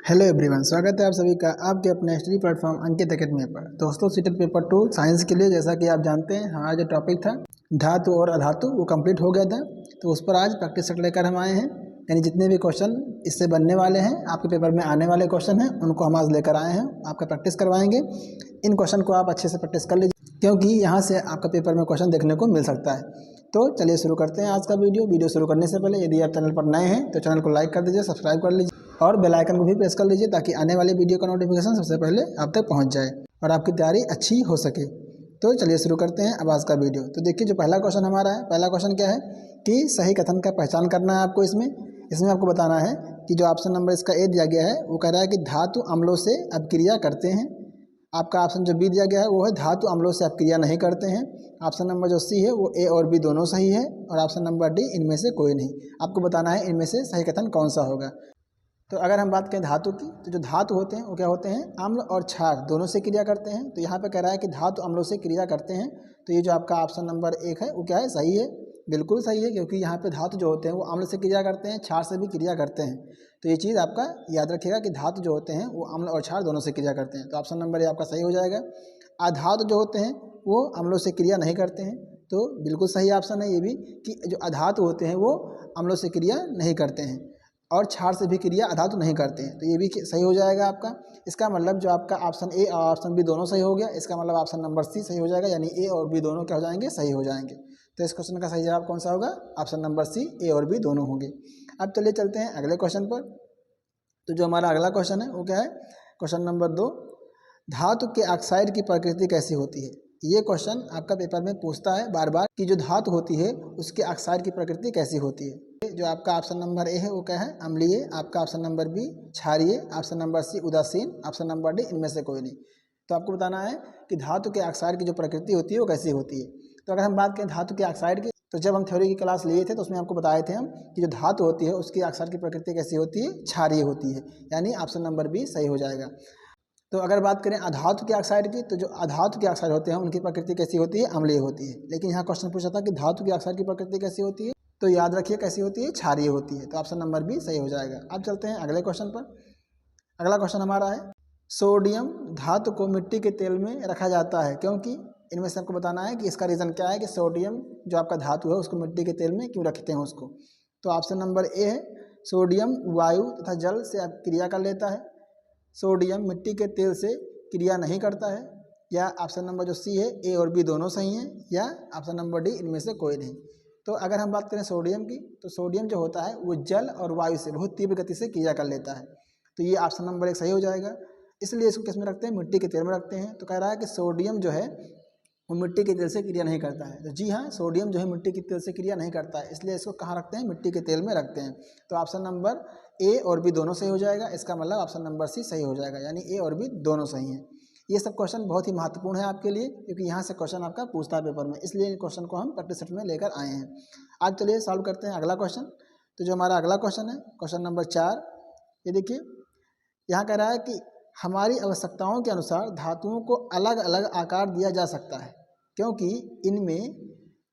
Hello everyone, स्वागत है आप सभी का आपके अपने स्टडी प्लेटफॉर्म अंकित एकेडमी पर। दोस्तों, सीटेट पेपर 2 साइंस के लिए जैसा कि आप जानते हैं हमारा जो टॉपिक था धातु और अधातु वो कंप्लीट हो गया था। तो उस पर आज प्रैक्टिस सेट लेकर हम आए हैं, यानी जितने भी क्वेश्चन इससे बनने वाले हैं, आपके पेपर में आने वाले क्वेश्चन हैं, उनको हम आज लेकर आए हैं, आपका प्रैक्टिस करवाएंगे। इन क्वेश्चन को आप अच्छे से प्रैक्टिस कर लीजिए, क्योंकि यहाँ से आपका पेपर में क्वेश्चन देखने को मिल सकता है। तो चलिए शुरू करते हैं आज का वीडियो शुरू करने से पहले यदि आप चैनल पर नए हैं तो चैनल को लाइक कर दीजिए, सब्सक्राइब कर लीजिए और बेल आइकन को भी प्रेस कर लीजिए, ताकि आने वाले वीडियो का नोटिफिकेशन सबसे पहले आप तक पहुंच जाए और आपकी तैयारी अच्छी हो सके। तो चलिए शुरू करते हैं अब आज का वीडियो। तो देखिए, जो पहला क्वेश्चन हमारा है, पहला क्वेश्चन क्या है कि सही कथन का पहचान करना है आपको। इसमें आपको बताना है कि जो ऑप्शन नंबर इसका ए दिया गया है वो कह रहा है कि धातु अम्लों से अपक्रिया करते हैं। आपका ऑप्शन जो बी दिया गया है वो है धातु अम्लों से अपक्रिया नहीं करते हैं। ऑप्शन नंबर जो सी है वो ए और बी दोनों सही है, और ऑप्शन नंबर डी इनमें से कोई नहीं। आपको बताना है इनमें से सही कथन कौन सा होगा। तो अगर हम बात करें धातु की, तो जो धातु होते हैं वो क्या होते हैं, अम्ल और क्षार दोनों से क्रिया करते हैं। तो यहाँ पे कह रहा है कि धातु अम्लों से क्रिया करते हैं, तो ये जो आपका ऑप्शन नंबर 1 है वो क्या है, सही है, बिल्कुल सही है, क्योंकि यहाँ पे धातु जो होते हैं वो अम्ल से क्रिया करते हैं, क्षार से भी क्रिया करते हैं। तो ये चीज़ आपका याद रखिएगा कि धातु जो होते हैं वो अम्ल और क्षार दोनों से क्रिया करते हैं। तो ऑप्शन नंबर ये आपका सही हो जाएगा। अधातु जो होते हैं वो अम्लों से क्रिया नहीं करते हैं, तो बिल्कुल सही ऑप्शन है ये भी, कि जो अधातु होते हैं वो अम्लों से क्रिया नहीं करते हैं और क्षार से भी क्रिया अधातु नहीं करते हैं। तो ये भी सही हो जाएगा आपका। इसका मतलब जो आपका ऑप्शन ए और ऑप्शन बी दोनों सही हो गया, इसका मतलब ऑप्शन नंबर सी सही हो जाएगा, यानी ए और बी दोनों क्या हो जाएंगे, सही हो जाएंगे। तो इस क्वेश्चन का सही जवाब कौन सा होगा, ऑप्शन नंबर सी, ए और बी दोनों होंगे। अब चलिए चलते हैं अगले क्वेश्चन पर। तो जो हमारा अगला क्वेश्चन है वो क्या है, क्वेश्चन नंबर 2, धातु के ऑक्साइड की प्रकृति कैसी होती है। ये क्वेश्चन आपका पेपर में पूछता है बार बार कि जो धातु होती है उसके ऑक्साइड की प्रकृति कैसी होती है। जो आपका ऑप्शन नंबर ए है वो क्या है, अम्लीय, आपका ऑप्शन नंबर बी क्षारीय, ऑप्शन नंबर सी उदासीन, ऑप्शन नंबर डी इनमें से कोई नहीं। तो आपको बताना है कि धातु के ऑक्साइड की जो प्रकृति होती है वो कैसी होती है। तो अगर हम बात करें धातु के ऑक्साइड की, तो जब हम थ्योरी की क्लास लिए थे तो उसमें आपको बताए थे हम कि जो धातु होती है उसकी ऑक्साइड की प्रकृति कैसी होती है, क्षारीय होती है, यानी ऑप्शन नंबर बी सही हो जाएगा। तो अगर बात करें अधातु के ऑक्साइड की, तो जो अधातु के ऑक्साइड होते हैं उनकी प्रकृति कैसी होती है, अम्लीय होती है। लेकिन यहाँ क्वेश्चन पूछा था कि धातु के ऑक्साइड की प्रकृति कैसी होती है, तो याद रखिए कैसी होती है, क्षारीय होती है। तो ऑप्शन नंबर बी सही हो जाएगा। अब चलते हैं अगले क्वेश्चन पर। अगला क्वेश्चन हमारा है, सोडियम धातु को मिट्टी के तेल में रखा जाता है क्योंकि। इनमें से आपको बताना है कि इसका रीज़न क्या है कि सोडियम जो आपका धातु है उसको मिट्टी के तेल में क्यों रखते हैं उसको। तो ऑप्शन नंबर ए है, सोडियम वायु तथा जल से क्रिया कर लेता है, सोडियम मिट्टी के तेल से क्रिया नहीं करता है, या ऑप्शन नंबर जो सी है ए और बी दोनों सही हैं, या ऑप्शन नंबर डी इनमें से कोई नहीं। तो अगर हम बात करें सोडियम की, तो सोडियम जो होता है वो जल और वायु से बहुत तीव्र गति से क्रिया कर लेता है। तो ये ऑप्शन नंबर 1 सही हो जाएगा, इसलिए इसको किस में रखते हैं, मिट्टी के तेल में रखते हैं। तो कह रहा है कि सोडियम जो है वो मिट्टी के तेल से क्रिया नहीं करता है। तो जी हाँ, सोडियम जो है मिट्टी के तेल से क्रिया नहीं करता है, इसलिए इसको कहाँ रखते हैं, मिट्टी के तेल में रखते हैं। तो ऑप्शन नंबर ए और बी दोनों सही हो जाएगा, इसका मतलब ऑप्शन नंबर सी सही हो जाएगा, यानी ए और बी दोनों सही हैं। ये सब क्वेश्चन बहुत ही महत्वपूर्ण है आपके लिए, क्योंकि यहाँ से क्वेश्चन आपका पूछता है पेपर में, इसलिए इन क्वेश्चन को हम प्रैक्टिस सेट में लेकर आए हैं। आज चलिए सॉल्व करते हैं अगला क्वेश्चन। तो जो हमारा अगला क्वेश्चन है, क्वेश्चन नंबर 4, ये देखिए, यहाँ कह रहा है कि हमारी आवश्यकताओं के अनुसार धातुओं को अलग अलग आकार दिया जा सकता है क्योंकि इनमें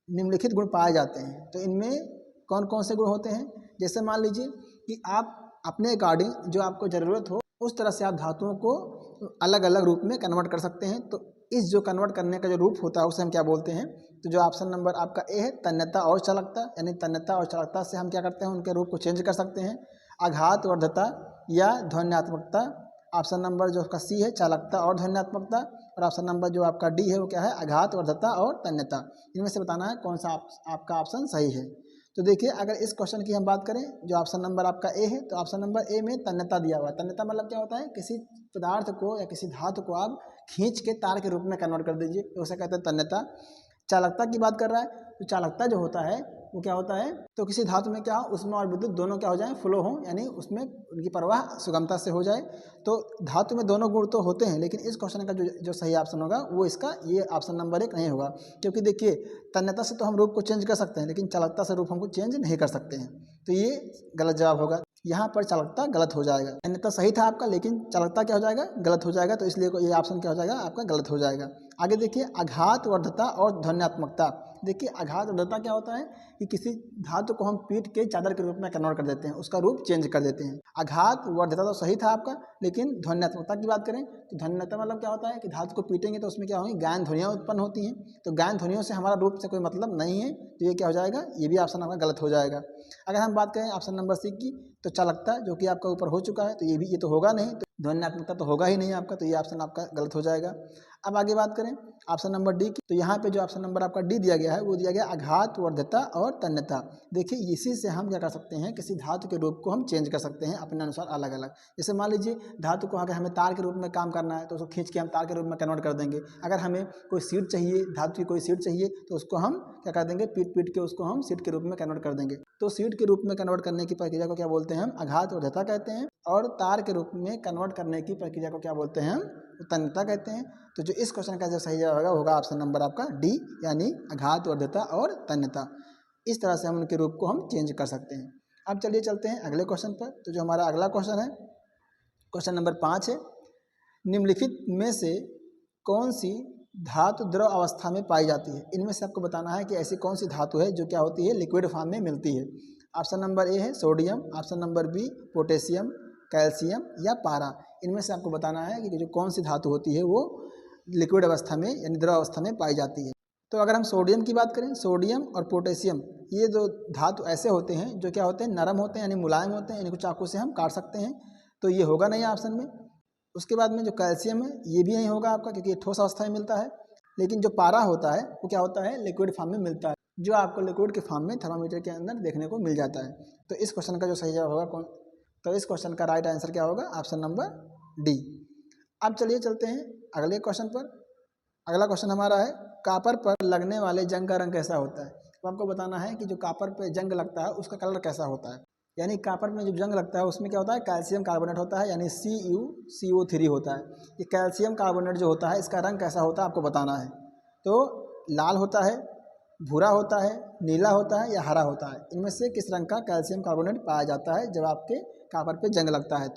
निम्नलिखित गुण पाए जाते हैं। तो इनमें कौन कौन से गुण होते हैं, जैसे मान लीजिए कि आप अपने अकॉर्डिंग जो आपको ज़रूरत हो उस तरह से आप धातुओं को अलग अलग रूप में कन्वर्ट कर सकते हैं। तो इस जो कन्वर्ट करने का जो रूप होता है उसे हम क्या बोलते हैं। तो जो ऑप्शन नंबर आपका ए है, तन्यता और चालकता, यानी तन्यता और चालकता से हम क्या करते हैं, उनके रूप को चेंज कर सकते हैं। आघात वर्धता या ध्वन्यात्मकता, ऑप्शन नंबर जो आपका सी है, चालकता और ध्वन्यात्मकता, और ऑप्शन नंबर जो आपका डी है वो क्या है, आघात वर्धता और तन्यता। इनमें से बताना है कौन सा आपका ऑप्शन सही है। तो देखिए, अगर इस क्वेश्चन की हम बात करें, जो ऑप्शन नंबर आपका ए है, तो ऑप्शन नंबर ए में तन्यता दिया हुआ है। तन्यता मतलब क्या होता है, किसी पदार्थ को या किसी धातु को आप खींच के तार के रूप में कन्वर्ट कर दीजिए, तो उसे कहते हैं तन्यता। चालकता की बात कर रहा है, तो चालकता जो होता है वो क्या होता है, तो किसी धातु में क्या हो, उसमें और विद्युत दोनों क्या हो जाए, फ्लो हो, यानी उसमें उनकी प्रवाह सुगमता से हो जाए। तो धातु में दोनों गुण तो होते हैं, लेकिन इस क्वेश्चन का जो सही ऑप्शन होगा वो इसका ये ऑप्शन नंबर 1 नहीं होगा, क्योंकि देखिए तन्यता से तो हम रूप को चेंज कर सकते हैं, लेकिन चालकता से रूप हमको चेंज नहीं कर सकते हैं। तो ये गलत जवाब होगा, यहाँ पर चालकता गलत हो जाएगा। तन्यता सही था आपका, लेकिन चालकता क्या हो जाएगा, गलत हो जाएगा। तो इसलिए ये ऑप्शन क्या हो जाएगा, आपका गलत हो जाएगा। आगे देखिए, आघात वर्धता और ध्वन्यात्मकता, देखिए आघात उद्धता क्या होता है कि किसी धातु को हम पीट के चादर के रूप में कन्वर्ट कर देते हैं, उसका रूप चेंज कर देते हैं। आघात वर्धता तो सही था आपका, लेकिन ध्वन्यात्मकता की बात करें तो ध्वन्यात्मकता मतलब क्या होता है कि धातु को पीटेंगे तो उसमें क्या होंगी, गायन ध्वनियाँ उत्पन्न होती हैं। तो गायन ध्वनियों से हमारा रूप से कोई मतलब नहीं है, तो ये क्या हो जाएगा, ये भी ऑप्शन आपका गलत हो जाएगा। अगर हम बात करें ऑप्शन नंबर सी की, तो चालकता जो कि आपका ऊपर हो चुका है, तो ये तो होगा नहीं, तो ध्वन्यात्मकता तो होगा ही नहीं आपका, तो ये ऑप्शन आपका गलत हो जाएगा। अब आगे बात करें ऑप्शन नंबर डी की, तो यहाँ पे जो ऑप्शन नंबर आपका डी दिया गया है वो दिया गया आघात वर्धता और तन्यता। देखिए इसी से हम क्या कर सकते हैं, किसी धातु के रूप को हम चेंज कर सकते हैं अपने अनुसार अलग अलग। जैसे मान लीजिए धातु को अगर हमें तार के रूप में काम करना है तो उसको खींच के हम तार के रूप में कन्वर्ट कर देंगे। अगर हमें कोई सीट चाहिए, धातु की कोई सीट चाहिए, तो उसको हम क्या कर देंगे, पीट पीट के उसको हम सीट के रूप में कन्वर्ट कर देंगे। तो सीट के रूप में कन्वर्ट करने की प्रक्रिया को क्या बोलते हैं, हम आघात वर्धता कहते हैं, और तार के रूप में कन्वर्ट करने की प्रक्रिया को क्या बोलते हैं, हम तन्यता कहते हैं। तो जो इस क्वेश्चन का जो सही जवाब होगा ऑप्शन नंबर आपका डी, यानी आघात वर्धता और तन्यता। इस तरह से हम उनके रूप को हम चेंज कर सकते हैं। अब चलिए चलते हैं अगले क्वेश्चन पर। तो जो हमारा अगला क्वेश्चन है, क्वेश्चन नंबर 5 है, निम्नलिखित में से कौन सी धातु द्रव अवस्था में पाई जाती है। इनमें से आपको बताना है कि ऐसी कौन सी धातु है जो क्या होती है, लिक्विड फॉर्म में मिलती है। ऑप्शन नंबर ए है sodium, option number B potassium, calcium या पारा। इनमें से आपको बताना है कि जो कौन सी धातु होती है वो लिक्विड अवस्था में यानी द्रव अवस्था में पाई जाती है। तो अगर हम सोडियम की बात करें, सोडियम और पोटेशियम ये दो धातु ऐसे होते हैं जो क्या होते हैं, नरम होते हैं यानी मुलायम होते हैं, इनको चाकू से हम काट सकते हैं, तो ये होगा नहीं ऑप्शन में। उसके बाद में जो कैल्शियम है ये भी नहीं होगा आपका, क्योंकि ये ठोस अवस्था में मिलता है। लेकिन जो पारा होता है वो क्या होता है, लिक्विड फॉर्म में मिलता है, जो आपको लिक्विड के फॉर्म में थर्मामीटर के अंदर देखने को मिल जाता है। तो इस क्वेश्चन का जो सही जवाब होगा कौन, तो इस क्वेश्चन का राइट आंसर क्या होगा, ऑप्शन नंबर डी। अब चलिए चलते हैं अगले क्वेश्चन पर। अगला क्वेश्चन हमारा है, कापर पर लगने वाले जंग का रंग कैसा होता है। तो आपको बताना है कि जो कापर पे जंग लगता है उसका कलर कैसा होता है। यानी कापर में जो जंग लगता है उसमें क्या होता है, कैल्शियम कार्बोनेट होता है, यानी CuCO3 होता है। ये कैल्शियम कार्बोनेट जो होता है इसका रंग कैसा होता है आपको बताना है। तो लाल होता है, भूरा होता है, नीला होता है या हरा होता है। इनमें से किस रंग का कैल्शियम कार्बोनेट पाया जाता है जब आपके कापर पे जंग लगता है।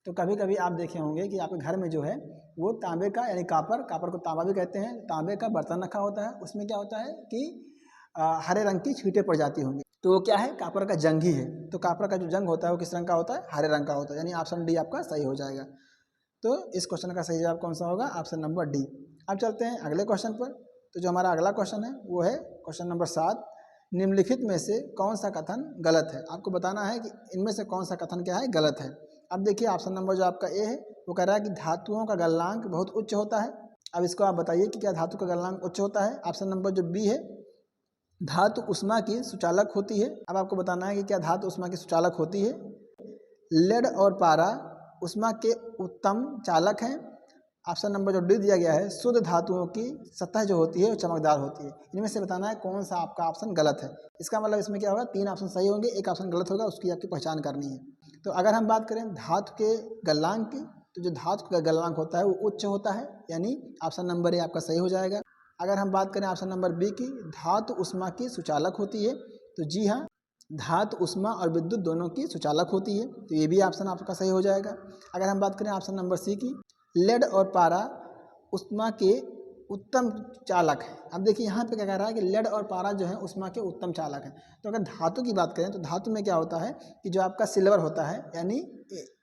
तो कभी कभी आप देखे होंगे कि आपके घर में जो है वो तांबे का यानी कापर को तांबा भी कहते हैं, तांबे का बर्तन रखा होता है। उसमें क्या होता है कि हरे रंग की छींटें पड़ जाती होंगी, तो वो क्या है, कापर का जंग ही है। तो कापर का जो जंग होता है वो किस रंग का होता है, हरे रंग का होता है, यानी ऑप्शन डी आपका सही हो जाएगा। तो इस क्वेश्चन का सही जवाब कौन सा होगा, ऑप्शन नंबर डी। अब चलते हैं अगले क्वेश्चन पर। तो जो हमारा अगला क्वेश्चन है वो है क्वेश्चन नंबर 7, निम्नलिखित में से कौन सा कथन गलत है। आपको बताना है कि इनमें से कौन सा कथन क्या है, गलत है। अब देखिए ऑप्शन नंबर जो आपका ए है वो कह रहा है कि धातुओं का गलनांक बहुत उच्च होता है। अब इसको आप बताइए कि क्या धातु का गलनांक उच्च होता है। ऑप्शन नंबर जो बी है, धातु उष्मा की सुचालक होती है। अब आपको बताना है कि क्या धातु उष्मा की सुचालक होती है। लेड और पारा उष्मा के उत्तम चालक हैं। ऑप्शन नंबर जो डी दिया गया है, शुद्ध धातुओं की सतह जो होती है वो चमकदार होती है। इनमें से बताना है कौन सा आपका ऑप्शन गलत है। इसका मतलब इसमें क्या होगा, 3 ऑप्शन सही होंगे, एक ऑप्शन गलत होगा, उसकी आपकी पहचान करनी है। तो अगर हम बात करें धातु के गलनांक की, तो जो धातु का गलनांक होता है वो उच्च होता है, यानी ऑप्शन नंबर ए आपका सही हो जाएगा। अगर हम बात करें ऑप्शन नंबर बी की, धातु उष्मा की सुचालक होती है, तो जी हाँ, धातु उष्मा और विद्युत दोनों की सुचालक होती है, तो ये भी ऑप्शन आपका सही हो जाएगा। अगर हम बात करें ऑप्शन नंबर सी की, लेड और पारा उष्मा के उत्तम चालक है। अब देखिए यहाँ पे क्या कह रहा है कि लेड और पारा जो है उष्मा के उत्तम चालक हैं। तो अगर धातु की बात करें तो धातु में क्या होता है कि जो आपका सिल्वर होता है, यानी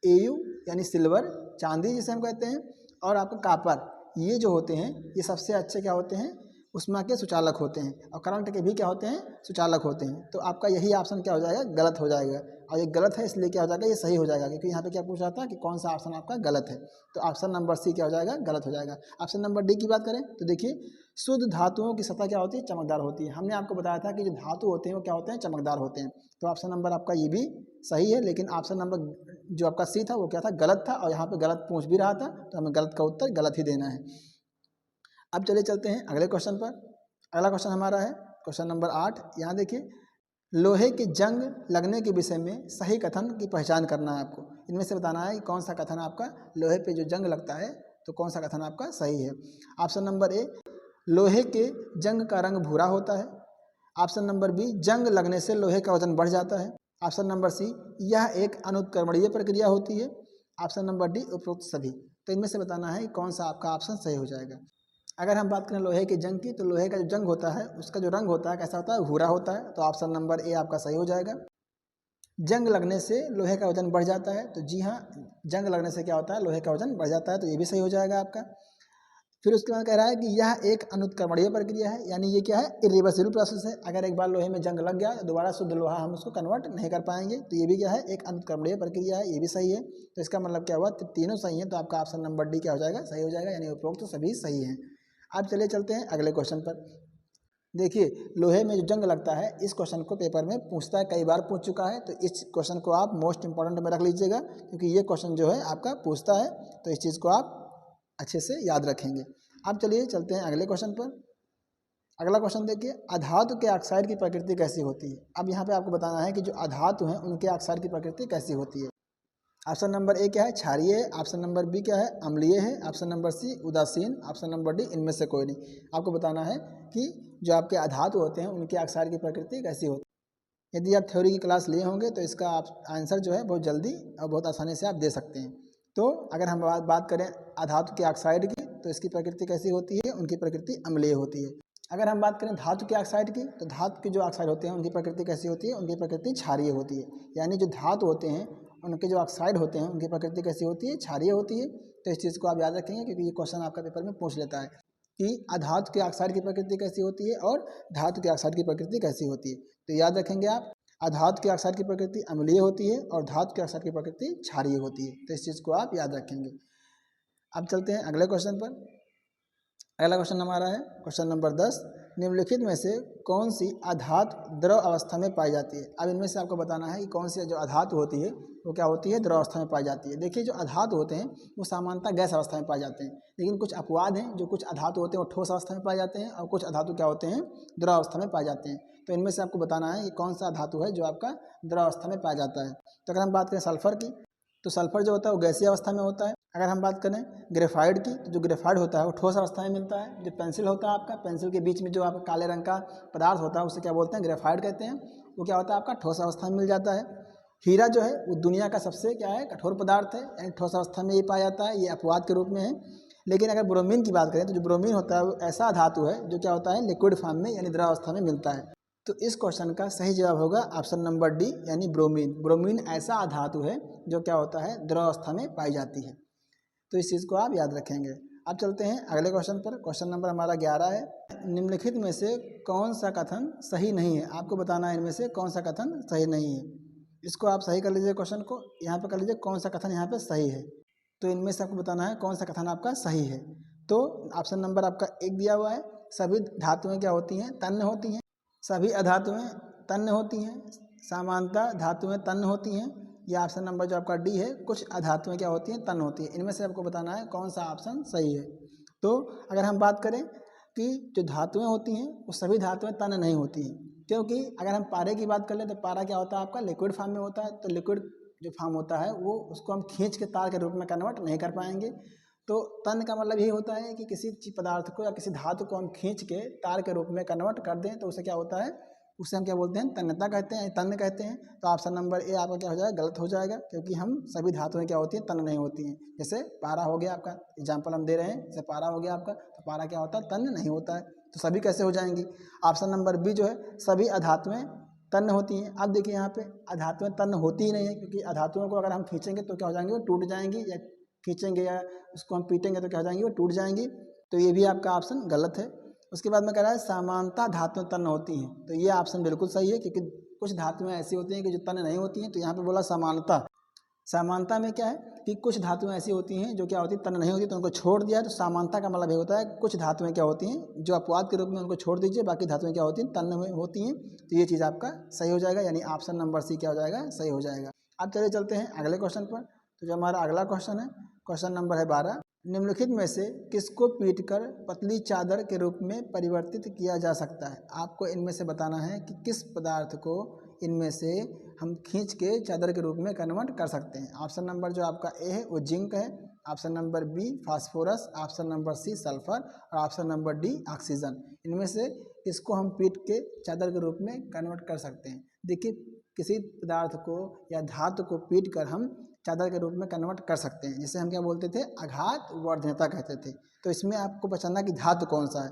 Au यानी सिल्वर, चांदी जिसे हम कहते हैं, और आपका कापर, ये जो होते हैं ये सबसे अच्छे क्या होते हैं, उष्मा के सुचालक होते हैं, और करंट के भी क्या होते हैं, सुचालक होते हैं। तो आपका यही ऑप्शन क्या हो जाएगा, गलत हो जाएगा। और ये गलत है इसलिए क्या हो जाएगा, ये सही हो जाएगा, क्योंकि यहाँ पे क्या पूछ रहा था कि कौन सा ऑप्शन आपका गलत है। तो ऑप्शन नंबर सी क्या हो जाएगा, गलत हो जाएगा। ऑप्शन नंबर डी की बात करें तो देखिए, शुद्ध धातुओं की सतह क्या होती है, चमकदार होती है। हमने आपको बताया था कि जो धातु होते हैं वो क्या होते हैं, चमकदार होते हैं। तो ऑप्शन नंबर आपका ये भी सही है, लेकिन ऑप्शन नंबर जो आपका सी था वो क्या था, गलत था, और यहाँ पे गलत पूछ भी रहा था, तो हमें गलत का उत्तर गलत ही देना है। अब चलिए चलते हैं अगले क्वेश्चन पर। अगला क्वेश्चन हमारा है क्वेश्चन नंबर 8। यहाँ देखिए, लोहे के जंग लगने के विषय में सही कथन की पहचान करना है आपको। इनमें से बताना है कि कौन सा कथन आपका लोहे पे जो जंग लगता है तो कौन सा कथन आपका सही है। ऑप्शन नंबर ए, लोहे के जंग का रंग भूरा होता है। ऑप्शन नंबर बी, जंग लगने से लोहे का वजन बढ़ जाता है। ऑप्शन नंबर सी, यह एक अनुत्क्रमणीय प्रक्रिया होती है। ऑप्शन नंबर डी, उपरोक्त सभी। तो इनमें से बताना है कि कौन सा आपका ऑप्शन सही हो जाएगा। अगर हम बात करें लोहे की जंग की, तो लोहे का जो जंग होता है उसका जो रंग होता है कैसा होता है, भूरा होता है। तो ऑप्शन नंबर ए आपका सही हो जाएगा। जंग लगने से लोहे का वजन बढ़ जाता है, तो जी हाँ, जंग लगने से क्या होता है, लोहे का वजन बढ़ जाता है, तो ये भी सही हो जाएगा आपका। फिर उसके बाद कह रहा है कि यह एक अनुत्क्रमणीय प्रक्रिया है, यानी ये क्या है, इरिवर्सिबल प्रोसेस है। अगर एक बार लोहे में जंग लग गया तो दोबारा शुद्ध लोहा हम उसको कन्वर्ट नहीं कर पाएंगे, तो ये भी क्या है, एक अनुत्क्रमणीय प्रक्रिया है, ये भी सही है। तो इसका मतलब क्या हुआ, तीनों सही है, तो आपका ऑप्शन नंबर डी क्या हो जाएगा, सही हो जाएगा, यानी उपरोक्त तो सभी सही है। अब चलिए चलते हैं अगले क्वेश्चन पर। देखिए, लोहे में जो जंग लगता है, इस क्वेश्चन को पेपर में पूछता है, कई बार पूछ चुका है, तो इस क्वेश्चन को आप मोस्ट इंपॉर्टेंट में रख लीजिएगा, क्योंकि ये क्वेश्चन जो है आपका पूछता है, तो इस चीज़ को आप अच्छे से याद रखेंगे। अब चलिए चलते हैं अगले क्वेश्चन पर। अगला क्वेश्चन देखिए, अधातु के ऑक्साइड की प्रकृति कैसी होती है। अब यहाँ पे आपको बताना है कि जो अधातु हैं उनके ऑक्साइड की प्रकृति कैसी होती है। ऑप्शन नंबर ए क्या है, क्षारीय है। ऑप्शन नंबर बी क्या है, अम्लीय है। ऑप्शन नंबर सी उदासीन। ऑप्शन नंबर डी इनमें से कोई नहीं। आपको बताना है कि जो आपके अधातु होते हैं उनके ऑक्साइड की प्रकृति कैसी होती है। यदि आप थ्योरी की क्लास लिए होंगे तो इसका आंसर जो है बहुत जल्दी और बहुत आसानी से आप दे सकते हैं। तो अगर हम बात करें अधातु के ऑक्साइड की, तो इसकी प्रकृति कैसी होती है, उनकी प्रकृति अम्लीय होती है। अगर हम बात करें धातु के ऑक्साइड की, तो धातु के जो ऑक्साइड होते हैं उनकी प्रकृति कैसी होती है, उनकी प्रकृति क्षारीय होती है। यानी जो धातु होते हैं उनके जो ऑक्साइड होते हैं उनकी प्रकृति कैसी होती है, क्षारीय होती है। तो इस चीज़ को आप याद रखेंगे, क्योंकि ये क्वेश्चन आपका पेपर में पूछ लेता है कि अधातु के ऑक्साइड की प्रकृति कैसी होती है और धातु के ऑक्साइड की प्रकृति कैसी होती है। तो याद रखेंगे आप, अधातु के ऑक्साइड की प्रकृति अम्लीय होती है और धातु के ऑक्साइड की प्रकृति क्षारीय होती है। तो इस चीज़ को आप याद रखेंगे। अब चलते हैं अगले क्वेश्चन पर। अगला क्वेश्चन हमारा है क्वेश्चन नंबर 10। निम्नलिखित में से कौन सी अधातु द्रव अवस्था में पाई जाती है। अब इनमें से आपको बताना है कि कौन सी जो अधातु होती है वो क्या होती है, द्रव अवस्था में पाई जाती है। देखिए, जो अधातु होते हैं वो सामान्यतः गैस अवस्था में पाए जाते हैं, लेकिन कुछ अपवाद हैं, जो कुछ अधातु होते हैं वो ठोस अवस्था में पाए जाते हैं और कुछ अधातु क्या होते हैं, द्रव अवस्था में पाए जाते हैं। तो इनमें से आपको बताना है कि कौन सा धातु है जो आपका द्रव अवस्था में पाया जाता है। तो अगर हम बात करें सल्फर की, तो सल्फर जो होता है वो गैसीय अवस्था में होता है। अगर हम बात करें ग्रेफाइड की, तो जो ग्रेफाइड होता है वो ठोस अवस्था में मिलता है। जो पेंसिल होता है आपका, पेंसिल के बीच में जो आपका काले रंग का पदार्थ होता है उसे क्या बोलते हैं, ग्रेफाइड कहते हैं। वो क्या होता है, आपका ठोस अवस्था में मिल जाता है। हीरा जो है वो दुनिया का सबसे क्या है, कठोर पदार्थ है, यानी ठोस अवस्था में ये पाया जाता है, ये अपवाद के रूप में है। लेकिन अगर ब्रोमीन की बात करें, तो जो ब्रोमीन होता है वो ऐसा धातु है जो क्या होता है, लिक्विड फॉर्म में यानी द्रव अवस्था में मिलता है। तो इस क्वेश्चन का सही जवाब होगा ऑप्शन नंबर डी, यानी ब्रोमीन। ब्रोमीन ऐसा धातु है जो क्या होता है, द्रव अवस्था में पाई जाती है। तो इस चीज़ को आप याद रखेंगे। अब चलते हैं अगले क्वेश्चन पर। क्वेश्चन नंबर हमारा 11 है। निम्नलिखित में से कौन सा कथन सही नहीं है। आपको बताना है इनमें से कौन सा कथन सही नहीं है। इसको आप सही कर लीजिए, क्वेश्चन को यहाँ पे कर लीजिए, कौन सा कथन यहाँ पे सही है। तो इनमें से आपको बताना है कौन सा कथन आपका सही है। तो ऑप्शन नंबर आपका 1 दिया हुआ है, सभी धातुएं क्या होती हैं, तन्य होती हैं। सभी अधातुएं तन्य होती हैं। सामान्यतः धातुएं तन्य होती हैं। या ऑप्शन नंबर जो आपका डी है, कुछ अधातुएं क्या होती हैं, तन्य होती हैं। इनमें से आपको बताना है कौन सा ऑप्शन सही है। तो अगर हम बात करें कि जो धातुएं होती हैं वो सभी धातुएं तन्य नहीं होती हैं, क्योंकि अगर हम पारे की बात कर लें तो पारा क्या होता है आपका, लिक्विड फॉर्म में होता है। तो लिक्विड जो फॉर्म होता है वो उसको हम खींच के तार के रूप में कन्वर्ट नहीं कर पाएंगे। तो तन्य का मतलब यही होता है कि किसी पदार्थ को या किसी धातु को हम खींच के तार के रूप में कन्वर्ट कर दें, तो उसे क्या होता है, उसे हम क्या बोलते हैं, तन्यता कहते हैं, तन्य कहते हैं। तो ऑप्शन नंबर ए आपका क्या हो जाएगा, गलत हो जाएगा, क्योंकि हम सभी धातुएं क्या होती हैं, तन्य नहीं होती हैं। जैसे पारा हो गया आपका, एग्जाम्पल हम दे रहे हैं, जैसे पारा हो गया आपका, तो पारा क्या होता है, तन्य नहीं होता है। तो सभी कैसे हो जाएंगी। ऑप्शन नंबर बी जो है, सभी अधातुएं तन्य होती हैं। अब देखिए यहाँ पे अधातुएं तन्य होती ही नहीं है, क्योंकि अधातुओं को अगर हम खींचेंगे तो क्या हो जाएंगे, वो टूट जाएंगी, या खींचेंगे या उसको हम पीटेंगे तो क्या हो जाएंगी, वो टूट जाएंगी। तो ये भी आपका ऑप्शन गलत है। उसके बाद में कह रहा है सामान्यतः धातुएं तन्य होती हैं। तो ये ऑप्शन बिल्कुल सही है, क्योंकि कुछ धातुएं ऐसी होती हैं कि जो तन्य नहीं होती हैं। तो यहाँ पे बोला समानता। समानता में क्या है कि कुछ धातुएं ऐसी होती हैं जो क्या होती है, तन्य नहीं होती, तो उनको छोड़ दिया। तो समानता का मतलब ये होता है कुछ धातुएं क्या होती हैं जो अपवाद के रूप में, उनको छोड़ दीजिए, बाकी धातुएं क्या होती हैं, तन्य होती हैं। तो ये चीज़ आपका सही हो जाएगा, यानी ऑप्शन नंबर सी क्या हो जाएगा, सही हो जाएगा। अब चलिए चलते हैं अगले क्वेश्चन पर। तो जो हमारा अगला क्वेश्चन है, क्वेश्चन नंबर है 12। निम्नलिखित में से किसको पीटकर पतली चादर के रूप में परिवर्तित किया जा सकता है। आपको इनमें से बताना है कि किस पदार्थ को इनमें से हम खींच के चादर के रूप में कन्वर्ट कर सकते हैं। ऑप्शन नंबर जो आपका ए है वो जिंक है। Option number B phosphorus. Option number C sulphur. और ऑप्शन नंबर डी ऑक्सीजन। इनमें से किसको हम पीट के चादर के रूप में कन्वर्ट कर सकते हैं। देखिए, किसी पदार्थ को या धातु को पीट कर हम चादर के रूप में कन्वर्ट कर सकते हैं, जिसे हम क्या बोलते थे, आघात वर्धनता कहते थे। तो इसमें आपको पहचानना कि धातु कौन सा है।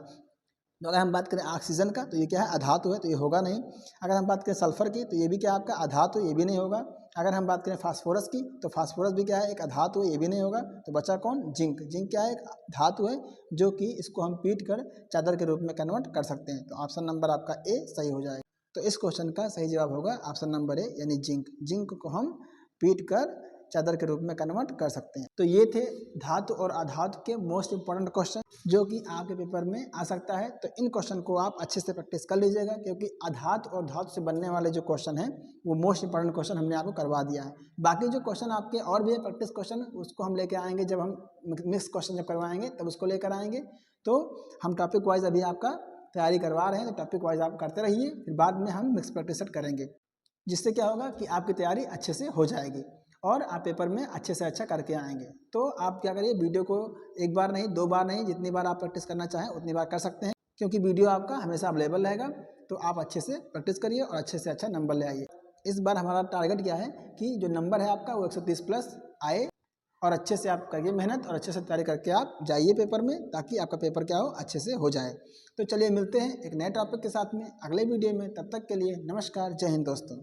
तो अगर हम बात करें ऑक्सीजन का तो ये क्या है, अधातु है, तो ये होगा नहीं। अगर हम बात करें सल्फर की तो ये भी क्या आपका अधातु, ये भी नहीं होगा। अगर हम बात करें फास्फोरस की तो फास्फोरस भी क्या है, एक अधातु है, ये भी नहीं होगा। तो बचा कौन, जिंक। जिंक क्या है, एक धातु है जो कि इसको हम पीट कर चादर के रूप में कन्वर्ट कर सकते हैं। तो ऑप्शन नंबर आपका ए सही हो जाएगा। तो इस क्वेश्चन का सही जवाब होगा ऑप्शन नंबर ए, यानी जिंक। जिंक को हम पीट कर चादर के रूप में कन्वर्ट कर सकते हैं। तो ये थे धातु और अधातु के मोस्ट इंपॉर्टेंट क्वेश्चन जो कि आपके पेपर में आ सकता है। तो इन क्वेश्चन को आप अच्छे से प्रैक्टिस कर लीजिएगा, क्योंकि अधातु और धातु से बनने वाले जो क्वेश्चन हैं वो मोस्ट इंपॉर्टेंट क्वेश्चन हमने आपको करवा दिया है। बाकी जो क्वेश्चन आपके और भी है प्रैक्टिस क्वेश्चन, उसको हम लेकर आएंगे जब हम मिक्स क्वेश्चन जब करवाएंगे तब उसको लेकर आएंगे। तो हम टॉपिक वाइज अभी आपका तैयारी करवा रहे हैं, तो टॉपिक वाइज आप करते रहिए, फिर बाद में हम मिक्स प्रैक्टिस सेट करेंगे, जिससे क्या होगा कि आपकी तैयारी अच्छे से हो जाएगी और आप पेपर में अच्छे से अच्छा करके आएंगे। तो आप क्या करिए, वीडियो को एक बार नहीं, 2 बार नहीं, जितनी बार आप प्रैक्टिस करना चाहें उतनी बार कर सकते हैं, क्योंकि वीडियो आपका हमेशा अवेलेबल रहेगा। तो आप अच्छे से प्रैक्टिस करिए और अच्छे से अच्छा नंबर ले आइए। इस बार हमारा टारगेट क्या है कि जो नंबर है आपका वो 130 प्लस आए, और अच्छे से आप करिए मेहनत और अच्छे से तैयारी करके आप जाइए पेपर में, ताकि आपका पेपर क्या हो, अच्छे से हो जाए। तो चलिए मिलते हैं एक नए टॉपिक के साथ में अगले वीडियो में। तब तक के लिए नमस्कार, जय हिंद दोस्तों।